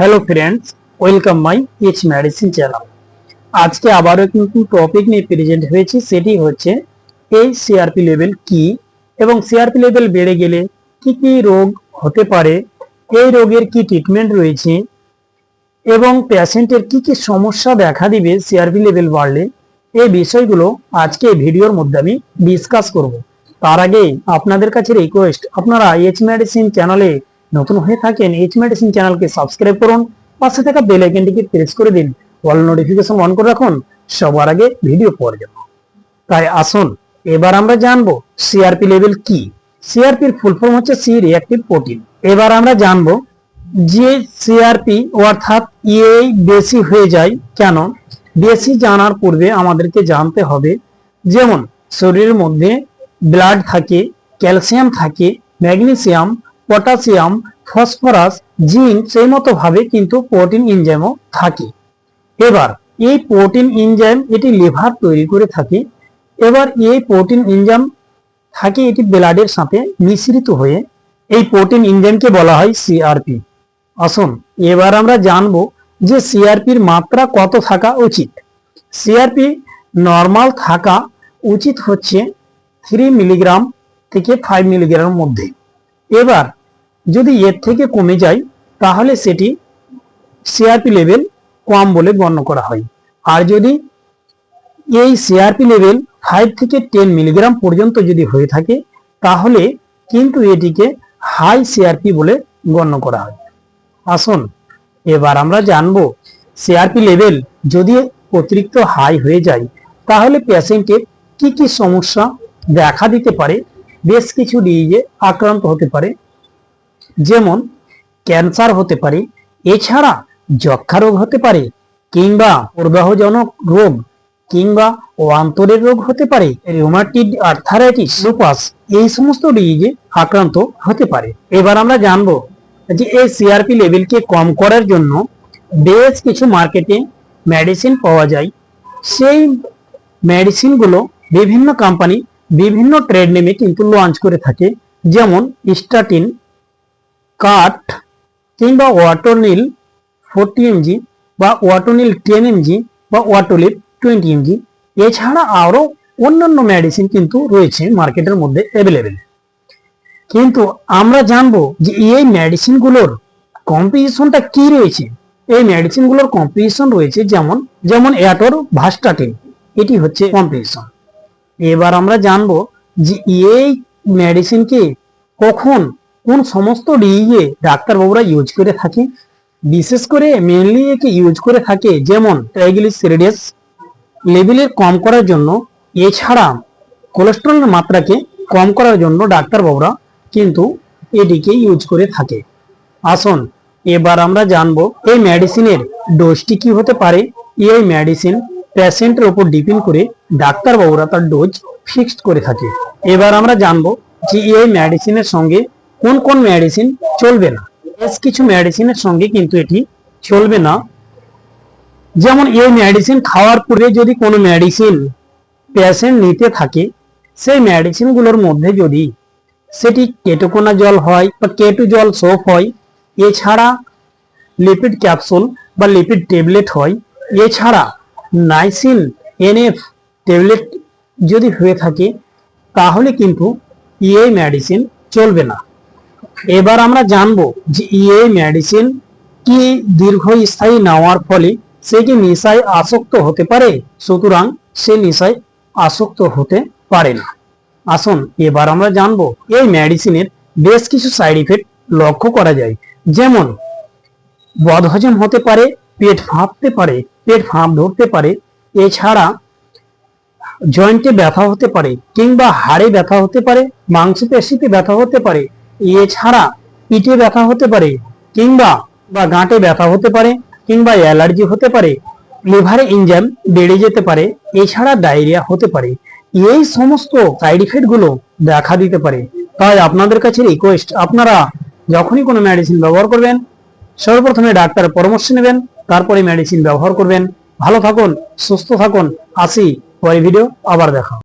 Hello friends, welcome my H medicine channel. আজকে আবারও কিন্তু টপিক নিয়ে প্রেজেন্ট হয়েছে, সেটি হচ্ছে এই সিআরপি লেভেল কি এবং সিআরপি লেভেল বেড়ে গেলে কি কি রোগ হতে পারে, এই রোগের কি ট্রিটমেন্ট রয়েছে এবং পেশেন্টের কি কি সমস্যা দেখা দিবে সিআরপি লেভেল বাড়লে, এই বিষয়গুলো আজকে এই ভিডিওর মধ্যে আমি ডিসকাস করব। তার আগে আপনাদের কাছে রিকোয়েস্ট, আপনারা এইচ মেডিসিন চ্যানেলে নতুন হয়ে থাকেন এইচ মেডিসিন চ্যানেলকে সাবস্ক্রাইব করুন, পাশে থাকা বেল আইকনটিকে প্রেস করে দিন, অল নোটিফিকেশন অন করে রাখুন সবার আগে ভিডিও পাওয়ার জন্য। তাই আসুন এবার আমরা জানবো সিআরপি লেভেল কি। সিআরপির ফুল ফর্ম হচ্ছে সি রিঅ্যাক্টিভ প্রোটিন। এবার আমরা জানবো যে সিআরপি অর্থাৎ এই বেশি হয়ে যায় কেন। বেশি জানার পূর্বে আমাদেরকে জানতে হবে, যেমন শরীরের মধ্যে ব্লাড থাকে, ক্যালসিয়াম থাকে, ম্যাগনেসিয়াম, পটাশিয়াম, ফসফরাস, জিঙ্ক, সেই মতো ভাবে কিন্তু প্রোটিন এনজাইমও থাকে। এবার এই প্রোটিন এনজাইম এটি লিভার তৈরি করে থাকে। এবার এই প্রোটিন এনজাইম থাকে এটি ব্লাডের সাথে মিশ্রিত হয়ে এই প্রোটিন এনজাইমকে বলা হয় সিআরপি। আসুন এবার আমরা জানবো যে সিআরপির মাত্রা কত থাকা উচিত। সিআরপি নর্মাল থাকা উচিত হচ্ছে 3 মিলিগ্রাম থেকে 5 মিলিগ্রামের মধ্যে। এবার যদি এর থেকে কমে যায় তাহলে সেটি সিআরপি লেভেল কম বলে গণ্য করা হয়। আর যদি এই সিআরপি লেভেল 5 থেকে 10 মিলিগ্রাম পর্যন্ত যদি হয়ে থাকে তাহলে কিন্তু এটিকে হাই সিআরপি বলে গণ্য করা হয়। আসুন এবার আমরা জানবো সিআরপি লেভেল যদি অতিরিক্ত হাই হয়ে যায় তাহলে পেশেন্টের কি কি সমস্যা দেখা দিতে পারে। বেশ কিছু ডিজিজে আক্রান্ত হতে পারে, যেমন ক্যান্সার হতে পারে, এছাড়া যক্ষা রোগ হতে পারে, কিংবা প্রদাহজনক রোগ, কিংবা অন্তরের রোগ হতে পারে, রিউমাটয়েড আর্থারাইটিস, লুপাস, এই সমস্ত ডিজিজে আক্রান্ত হতে পারে। এবার আমরা জানবো যে এই সিআরপি লেভেলকে কম করার জন্য বেশ কিছু মার্কেটে মেডিসিন পাওয়া যায়। সেই মেডিসিনগুলো বিভিন্ন কোম্পানি বিভিন্ন ট্রেড নেমে কিন্তু লঞ্চ করে থাকে, যেমন স্টাটিন, কাট, কিংবা ওয়াটোনিল 40 mg বা ওয়াটোনিল 10 mg বা ওয়াটোলিপ 20 mg। এছাড়া আরো অন্যান্য মেডিসিন কিন্তু রয়েছে মার্কেটের মধ্যে অ্যাভেলেবেল। কিন্তু আমরা জানবো যে এই মেডিসিনগুলোর কম্পোজিশনটা কি রয়েছে। এই মেডিসিনগুলোর কম্পোজিশন রয়েছে যেমন অ্যাটোরভাস্টাটিন, এটি হচ্ছে কম্পোজিশন। এবার আমরা জানবো যে এই মেডিসিনকে কখন কোন সমস্ত ডিজিজে ডাক্তারবাবুরা ইউজ করে থাকে। বিশেষ করে মেনলি একে ইউজ করে থাকে যেমন ট্রাইগ্লিসাইরিডস লেভেলের কম করার জন্য, এছাড়া কোলেস্টেরলের মাত্রাকে কম করার জন্য ডাক্তারবাবুরা কিন্তু এটিকে ইউজ করে থাকে। আসুন এবার আমরা জানবো এই মেডিসিনের ডোজটি কি হতে পারে। এই মেডিসিন পেশেন্টের উপর ডিপেন্ড করে ডাক্তারবাবুরা তার ডোজ ফিক্সড করে থাকে। এবার আমরা জানবো যে এই মেডিসিনের সঙ্গে কোন কোন মেডিসিন চলবে না। বেশ কিছু মেডিসিনের সঙ্গে কিন্তু এটি চলবে না, যেমন এই মেডিসিন খাওয়ার পরে যদি কোনো মেডিসিন পেশেন্ট নিতে থাকে, সেই মেডিসিনগুলোর মধ্যে যদি সেটি কেটোকোনাজল হয় বা কেটোজল সোপ হয়, এছাড়া লিপিড ক্যাপসুল বা লিপিড ট্যাবলেট হয়, এছাড়া নাইসিন এনএফ ট্যাবলেট যদি হয়ে থাকে তাহলে কিন্তু এই মেডিসিন চলবে না। এবার আমরা জানবো যে এই মেডিসিন কি দীর্ঘস্থায়ী নেওয়ার ফলে সে কি নেশায় আসক্ত হতে পারে, সুতরাং সে নেশায় আসক্ত হতে পারে না। আসুন এবার আমরা জানবো এই মেডিসিনের বেশ কিছু সাইড ইফেক্ট লক্ষ্য করা যায়, যেমন বদহজম হতে পারে, পেট ফাঁপতে পারে, পেট ফাঁপ ধরতে পারে, এছাড়া জয়েন্টে ব্যথা হতে পারে, কিংবা হাড়ে ব্যথা হতে পারে, মাংসপেশিতে ব্যথা হতে পারে, এছাড়া পিঠে ব্যথা হতে পারে, কিংবা গাঁটে ব্যথা হতে পারে, কিংবা অ্যালার্জি হতে পারে, লিভারে এনজাইম বেড়ে যেতে পারে, এছাড়া ডায়রিয়া হতে পারে। এই সমস্ত সাইড ইফেক্ট গুলো দেখা দিতে পারে। তাই আপনাদের কাছে রিকোয়েস্ট, আপনারা যখনই কোনো মেডিসিন ব্যবহার করবেন সর্বপ্রথমে ডাক্তারের পরামর্শ নেবেন, তারপরে মেডিসিন ব্যবহার করবেন। ভালো থাকুন, সুস্থ থাকুন, আসি পরে ভিডিও আবার দেখা।